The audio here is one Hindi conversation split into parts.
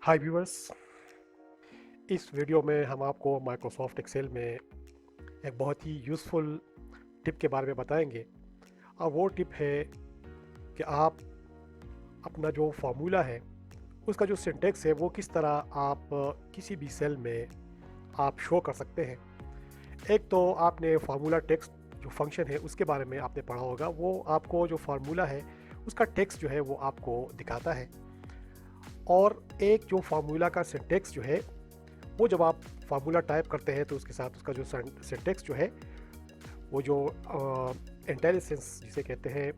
हाय व्यूअर्स, इस वीडियो में हम आपको माइक्रोसॉफ्ट एक्सेल में एक बहुत ही यूज़फुल टिप के बारे में बताएंगे। और वो टिप है कि आप अपना जो फार्मूला है उसका जो सिंटेक्स है वो किस तरह आप किसी भी सेल में आप शो कर सकते हैं। एक तो आपने फार्मूला टेक्स्ट जो फंक्शन है उसके बारे में आपने पढ़ा होगा। वो आपको जो फार्मूला है उसका टेक्स्ट जो है वो आपको दिखाता है। और एक जो फार्मूला का सिंटेक्स जो है वो जब आप फार्मूला टाइप करते हैं तो उसके साथ उसका जो सिंटेक्स जो है वो जो इंटेलिजेंस जिसे कहते हैं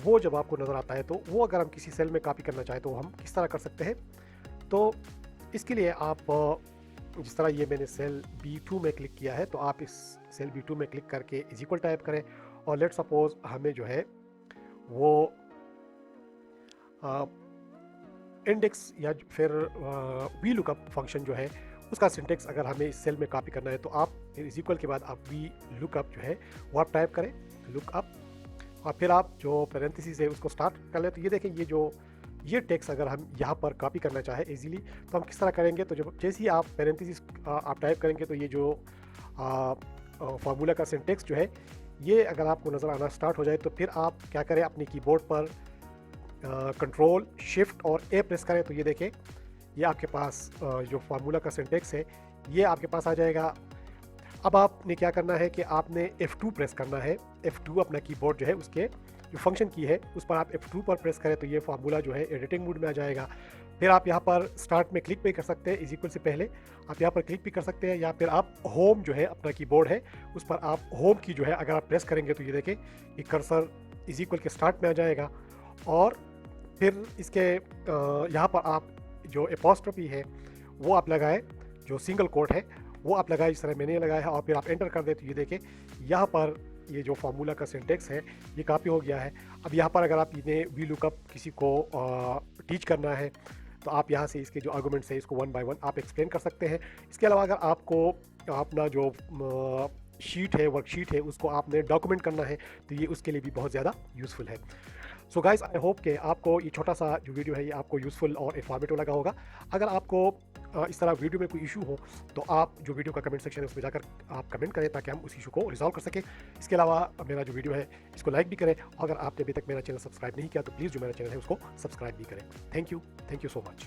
वो जब आपको नज़र आता है तो वो अगर हम किसी सेल में कॉपी करना चाहें तो हम किस तरह कर सकते हैं। तो इसके लिए आप जिस तरह ये मैंने सेल B2 में क्लिक किया है तो आप इस सेल B2 में क्लिक करके इज इक्वल टाइप करें और लेट सपोज हमें जो है वो इंडेक्स या फिर वी लुकअप फंक्शन जो है उसका सिंटेक्स अगर हमें इस सेल में कॉपी करना है तो आप इज इक्वल के बाद आप वी लुकअप जो है वो आप टाइप करें लुकअप और फिर आप जो पैरेंथेसिस है उसको स्टार्ट कर लें। तो ये देखें ये टेक्स्ट अगर हम यहाँ पर कॉपी करना चाहें इजीली तो हम किस तरह करेंगे। तो जब जैसे ही आप पैरेंथेसिस आप टाइप करेंगे तो ये जो फार्मूला का सिंटेक्स जो है ये अगर आपको नज़र आना स्टार्ट हो जाए तो फिर आप क्या करें, अपने कीबोर्ड पर कंट्रोल शिफ्ट और ए प्रेस करें तो ये देखें ये आपके पास जो फार्मूला का सिंटेक्स है ये आपके पास आ जाएगा। अब आपने क्या करना है कि आपने F2 प्रेस करना है। F2 अपना कीबोर्ड जो है उसके जो फंक्शन की है उस पर आप F2 पर प्रेस करें तो ये फार्मूला जो है एडिटिंग मोड में आ जाएगा। फिर आप यहाँ पर स्टार्ट में क्लिक भी कर सकते हैं, इज इक्वल से पहले आप यहाँ पर क्लिक भी कर सकते हैं, या फिर आप होम जो है अपना कीबोर्ड है उस पर आप होम की जो है अगर आप प्रेस करेंगे तो ये देखें ये कर्सर इज इक्वल के स्टार्ट में आ जाएगा। और फिर इसके यहाँ पर आप जो एपोस्ट्रोफी है वो आप लगाएं, जो सिंगल कोट है वो आप लगाएं जिस तरह मैंने लगाया है, और फिर आप एंटर कर दें तो ये देखें यहाँ पर ये जो फार्मूला का सिंटेक्स है ये कॉपी हो गया है। अब यहाँ पर अगर आप इन्हें वी लुकअप किसी को टीच करना है तो आप यहाँ से इसके जो आर्गूमेंट्स है इसको वन बाय वन आप एक्सप्लेन कर सकते हैं। इसके अलावा अगर आपको अपना जो शीट है वर्कशीट है उसको आपने डॉक्यूमेंट करना है तो ये उसके लिए भी बहुत ज़्यादा यूज़फुल है। सो गाइस, आई होप कि आपको ये छोटा सा जो वीडियो है ये आपको यूज़फुल और इन्फॉर्मेटिव लगा होगा। अगर आपको इस तरह वीडियो में कोई इशू हो तो आप जो वीडियो का कमेंट सेक्शन है उसमें जाकर आप कमेंट करें ताकि हम उस इशू को रिजॉल्व कर सकें। इसके अलावा मेरा जो वीडियो है इसको लाइक भी करें। अगर आपने अभी तक मेरा चैनल सब्सक्राइब नहीं किया तो प्लीज़ जो मेरा चैनल है उसको सब्सक्राइब भी करें। Thank you so much.